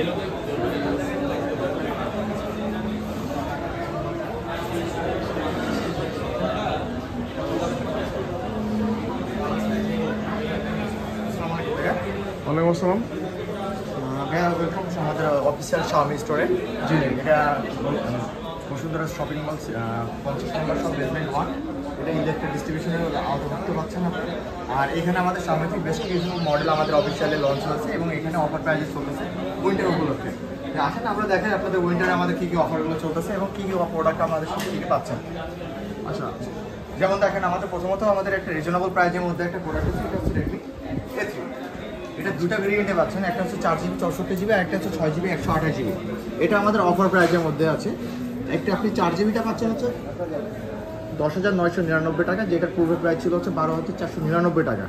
ওয়ালাইকুম আসসালাম ভাইয়া, ওয়েলকাম আমাদের অফিসিয়াল শাওমি স্টোরে। জি এটা বসুন্ধরা শপিং মল 50 নম্বর সব বেসমেন্ট 1। এটা ইলেকট্রিক ডিস্ট্রিবিউশনের আওতাভুক্ত পাচ্ছেন আপনি। আর এখানে আমাদের সামনে থেকে বেশ কিছু মডেল আমাদের অফিসিয়ালি লঞ্চ হয়েছে এবং এখানে অফার প্রাইজে চলতেছে উইন্টার উপলক্ষে। আসেন আমরা দেখাই আপনাদের উইন্টারে আমাদের কী কী অফারগুলো চলতেছে এবং কী কী প্রোডাক্ট আমাদের সাথে কী কী পাচ্ছেন। আচ্ছা, যেমন দেখেন আমাদের প্রথমত আমাদের একটা রিজনেবল প্রাইজের মধ্যে একটা প্রোডাক্ট আছে, এটা হচ্ছে রেডমি A3। এটা দুটো ভেরিয়েন্টে পাচ্ছেন, একটা হচ্ছে 4GB 64GB আর একটা হচ্ছে 6GB 128GB। এটা আমাদের অফার প্রাইজের মধ্যে আছে। একটা আপনি 4GBটা পাচ্ছেন হচ্ছে 10,999 টাকা, যেটার পূর্বের প্রাইস ছিল হচ্ছে 12,499 টাকা।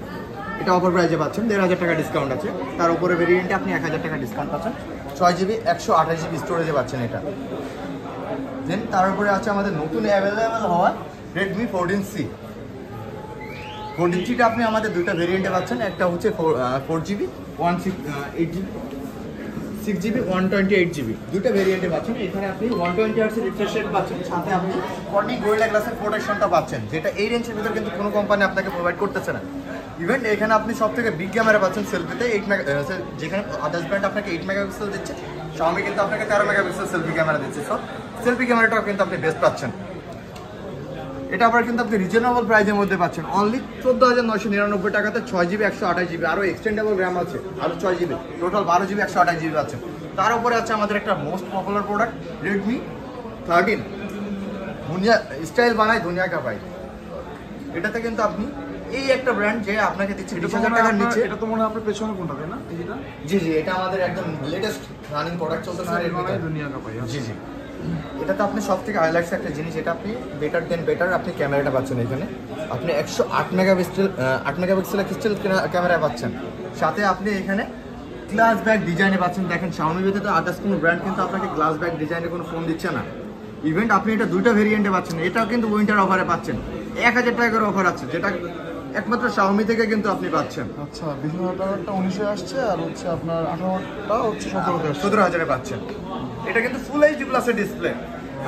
এটা অফার প্রাইজে পাচ্ছেন, 1,500 টাকা ডিসকাউন্ট আছে। তার উপরে ভেরিয়েন্টে আপনি 1,000 টাকা ডিসকাউন্ট পাচ্ছেন। 6GB 128GB স্টোরেজে পাচ্ছেন এটা। দেন তার উপরে আছে আমাদের নতুন অ্যাভেলেবেল হওয়া রেডমি 14C। 14Gটা আপনি আমাদের দুইটা ভেরিয়েন্টে পাচ্ছেন, একটা হচ্ছে 4GB 8GB 6GB 128GB, দুটো ভেরিয়েন্টে পাচ্ছেন। এখানে আপনি 120Hz রিফ্রেশ রেট পাচ্ছেন, সাথে আপনি কর্নিং গোরিলা গ্লাসের প্রোটেকশনটা পাচ্ছেন, যেটা এই রেঞ্জের ভিতরে কিন্তু কোনো কোম্পানি আপনাকে প্রোভাইড করতেছে না। ইভেন এখানে আপনি সব থেকে বিগ ক্যামেরা পাচ্ছেন সেলফিতে, 8 মেগা, যেখানে আদার্স ব্র্যান্ড আপনাকে 8 মেগাপিক্সেল দিচ্ছে, শাওমি কিন্তু আপনাকে 13 মেগাপিক্সেল সেলফি ক্যামেরা দিচ্ছে। সো সেলফি ক্যামেরাটাও কিন্তু আপনি বেস্ট পাচ্ছেন। এটা আবার কিন্তু আপনি রিজনেবল প্রাইজের মধ্যে পাচ্ছেন, অনলি 14,999 টাকাতে 6GB 128GB, আরও এক্সটেন্ডেবল র্যাম আছে, আরও 6GB, টোটাল 12GB 128GB আছে। তার উপরে আছে আমাদের একটা মোস্ট পপুলার প্রোডাক্ট রেডমি 13। দুনিয়া স্টাইল বানায়, দুনিয়া কাঁপায়। এটাতে কিন্তু আপনি এই একটা ব্র্যান্ড যে আপনাকে দিচ্ছে 20,000 টাকার নিচে। এটা তো মনে হয় আপনার পেছনে কোনটা, তাই না? জি জি, এটা আমাদের একদম লেটেস্ট রানিং প্রোডাক্ট চলতেছে দুনিয়া কাঁপাই। জি জি, এটাতে আপনি সব থেকে হাইলাইটস একটা জিনিস, এটা আপনি বেটার দেন বেটার আপনি ক্যামেরাটা পাচ্ছেন। এখানে আপনি 108 মেগাপিক্সেলের ক্রিস্টাল ক্যামেরা পাচ্ছেন, সাথে আপনি এখানে গ্লাস ব্যাক ডিজাইনে পাচ্ছেন। দেখেন শাওমি ব্যতীত আদার্স কোনো ব্র্যান্ড কিন্তু আপনাকে গ্লাস ব্যাক ডিজাইনে কোনো ফোন দিচ্ছে না। ইভেন্ট আপনি এটা দুইটা ভেরিয়েন্টে পাচ্ছেন, এটাও কিন্তু উইন্টার অফারে পাচ্ছেন। 1,000 টাকার অফার আছে, যেটা একমাত্র শাওমি থেকে কিন্তু আপনি পাচ্ছেন। আচ্ছা, 20,000 টাকারটা 19-এ আসছে, আর হচ্ছে আপনার 18টা হচ্ছে 17,000-এ পাচ্ছেন। এটা কিন্তু ফুল এইচডি প্লাসের ডিসপ্লে।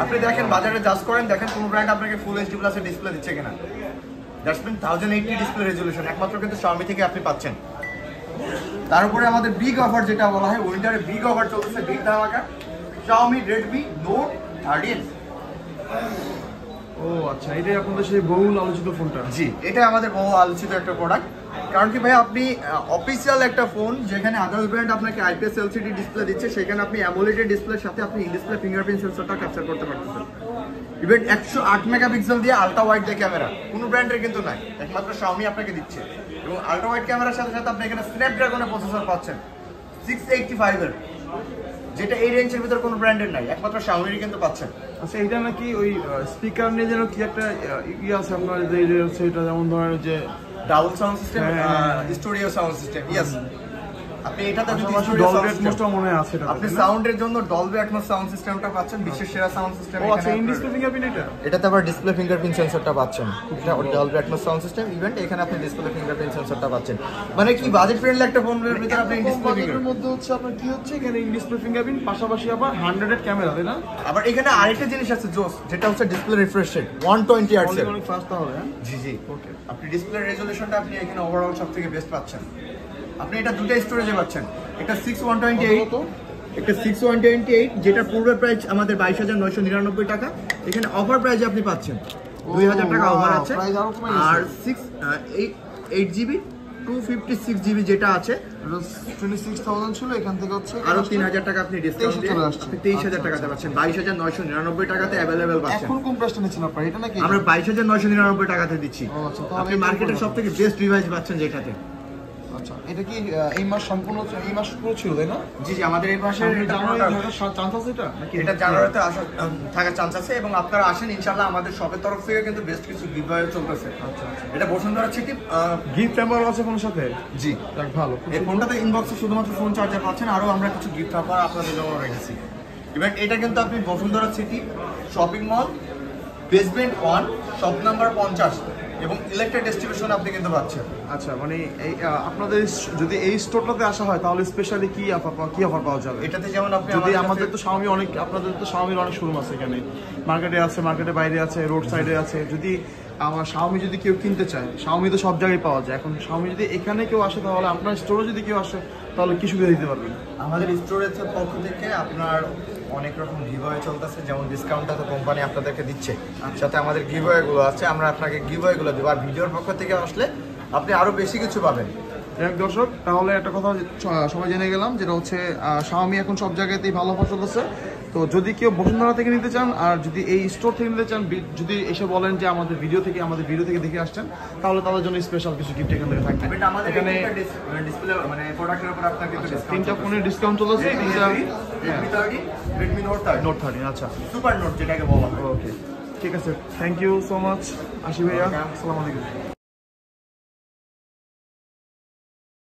আপনি দেখেন বাজারে জাজ করেন, দেখেন কোন ব্র্যান্ড আপনাকে ফুল এইচডি প্লাসের ডিসপ্লে দিচ্ছে কিনা। দ্যাটস মিন 1080 ডিসপ্লে রেজলিউশন একমাত্র কিন্তু শাওমি থেকে আপনি পাচ্ছেন। তার উপরে আমাদের বিগ অফার যেটা বলা হয় উইন্টারে বিগ অফার চলতেছে, বিগ ধামাকা, শাওমি রেডমি নোট 13। ও আচ্ছা, এটাই আপনাদের সেই বহুল আলোচিত ফোনটা? জি, এটা আমাদের বহু আলোচিত একটা প্রোডাক্ট। কারণ কি ভাই, আপনি অফিসিয়াল একটা ফোন যেখানে আদার্স ব্র্যান্ড আপনাকে IPS LCD ডিসপ্লে দিচ্ছে, সেখানে আপনি অ্যামোলেড ডিসপ্লের সাথে আপনি ইন ডিসপ্লে ফিঙ্গারপ্রিন্ট সেন্সরটা ক্যাপচার করতে পারতেছেন। ইভেন 108 মেগাপিক্সেল দিয়ে আলট্রা ওয়াইড দিয়ে ক্যামেরা কোনো ব্র্যান্ডের কিন্তু নাই, একমাত্র শাওমি আপনাকে দিচ্ছে। এবং আলট্রা ওয়াইড ক্যামেরার সাথে সাথে আপনি এখানে স্ন্যাপড্রাগনের প্রসেসর পাচ্ছেন 685-এর, যেটা এই রেঞ্জের ভিতরে কোনো ব্র্যান্ডের নাই, একমাত্র শাওমিরই কিন্তু পাচ্ছেন। আচ্ছা, এটা নাকি ওই স্পিকার নিয়ে যেন কি একটা আছে আপনার, যে হচ্ছে এটা যেমন ধরেন যে double sound system, studio sound system. Yes, আপনি এটাতে ডলবি অ্যাটমসটা মনে আছে, এটা আপনি সাউন্ডের জন্য ডলবি অ্যাটমস সাউন্ড সিস্টেমটা পাচ্ছেন, বিশ্বের সেরা সাউন্ড সিস্টেম। ও আচ্ছা, ইন ডিসপ্লে ফিঙ্গারপ্রিন্ট এটা? এটাতে আবার ডিসপ্লে ফিঙ্গারপ্রিন্ট সেন্সরটা পাচ্ছেন, এটা Dolby atoms sound system. Event এখানে আপনি ডিসপ্লে ফিঙ্গারপ্রিন্ট সেন্সরটা পাচ্ছেন। মানে কি বাজেট ফ্রেন্ডলি একটা ফোনের ভিতরে আপনি ইন ডিসপ্লে ফিঙ্গারপ্রিন্ট মধ্যে হচ্ছে আপনার কি হচ্ছে, এখানে ইন ডিসপ্লে ফিঙ্গারপ্রিন্ট পাশাপাশি আবার 100 ক্যামেরা, তাই না? আবার এখানে আরেকটা জিনিস আছে জোস, যেটা হচ্ছে ডিসপ্লে রিফ্রেশ রেট 120 Hz। অনেক ফাস্ট তাহলে। জি জি, ওকে। আপনি ডিসপ্লে রেজোলিউশনটা আপনি এখানে ওভারঅল সবথেকে বেস্ট পাচ্ছেন। আপনি এটা দুটো স্টোরেজে পাচ্ছেন, একটা 6128, একটা 6128, যেটা পূর্বের প্রাইস আমাদের 22,999 টাকা। এখানে অফার প্রাইসে আপনি পাচ্ছেন 2,000 টাকা অফার আছে। আর 8GB 256GB যেটা আছে 26,000 ছিল, এখান থেকে হচ্ছে আরো 3,000 টাকা আপনি ডিসকাউন্ট দিয়ে 23,000 টাকাতে পাচ্ছেন, 22,999 টাকাতে অ্যাভেলেবেল পাচ্ছেন। এখন কোন প্রাইসটা নিচ্ছেন আপনারা, এটা নাকি? আমরা 22,999 টাকাতে দিচ্ছি। আপনি মার্কেটের সব থেকে বেস্ট ডিভাইস পাচ্ছেন যেটাতে। আচ্ছা, এটা কি এই মাস সম্পূর্ণ, এই মাস পুরো ছিল, তাই না? জি জি, আমাদের এই মাসে চান্স আছে এটা জানুয়ারিতে থাকার চান্স আছে, এবং আপনারা আসেন ইনশাআল্লাহ, আমাদের শপের তরফ থেকে কিন্তু বেস্ট কিছু গিভওয়ে চলতেছে। আচ্ছা, এটা বসুন্ধরা সিটি গিফট হ্যাম্পার আছে ফোনের সাথে? জি, ভালো। এই ফোনটাতে ইনবক্সে শুধুমাত্র ফোন চার্জার পাচ্ছেন, আরও আমরা কিছু গিফট হ্যাম্পার আপনাদের জন্য রেখেছি। ইভেন এটা কিন্তু আপনি Bashundhara city shopping mall basement 1 shop number 50 এবং ইলেকট্রিক ডিস্ট্রিবিউশন আপনি কিন্তু পাচ্ছেন। আচ্ছা, মানে এই আপনাদের যদি এই স্টোরটাতে আসা হয় তাহলে স্পেশালি কি অফার পাওয়া যাবে? এটাতে যেমন আপনি যদি আমাদের তো Xiaomi আপনাদের তো Xiaomi-র অনেক শোরুম আছে এখানে, মার্কেটে আছে, মার্কেটের বাইরে আছে, রোড সাইডে আছে। যদি আমার Xiaomi যদি কেউ কিনতে চায়, Xiaomi তো সব জায়গায় পাওয়া যায়, এখন Xiaomi যদি এখানে কেউ আসে তাহলে আপনার স্টোরে যদি কেউ আসে তাহলে কি সুবিধা দিতে পারবেন? আমাদের স্টোরের পক্ষ থেকে আপনার অনেক রকম গিভওয়ে চলতেছে, যেমন ডিসকাউন্টটা তো কোম্পানি আপনাদেরকে দিচ্ছে, সাথে আমাদের গিভওয়েগুলো আছে, আমরা আপনাকে গিভওয়েগুলো দেবো। আর ভিডিওর পক্ষ থেকে আসলে আপনি আরও বেশি কিছু পাবেন। দর্শক, তাহলে একটা কথা সবাই জেনে গেলাম, যেটা হচ্ছে Xiaomi এখন সব জায়গাতেই ভালো অফার চলতেছে। তো যদি কেউ বসুন্ধরা থেকে নিতে চান আর যদি এই স্টোর থেকে নিতে চান, যদি এসে বলেন যে আমাদের ভিডিও থেকে দেখে আসছেন, তাহলে তাদের জন্য স্পেশাল কিছু গিফট এখান থেকে থাকবে। এখানে ডিসপ্লে মানে প্রোডাক্টের উপর আপনাকে 3টা ফোনের ডিসকাউন্ট চলছে। Redmi Note 30। আচ্ছা, সুপার নোট যেটাকে বলা হয়। ওকে, ঠিক আছে, থ্যাংক ইউ সো মাচ আশি ভাইয়া, আসসালামু আলাইকুম।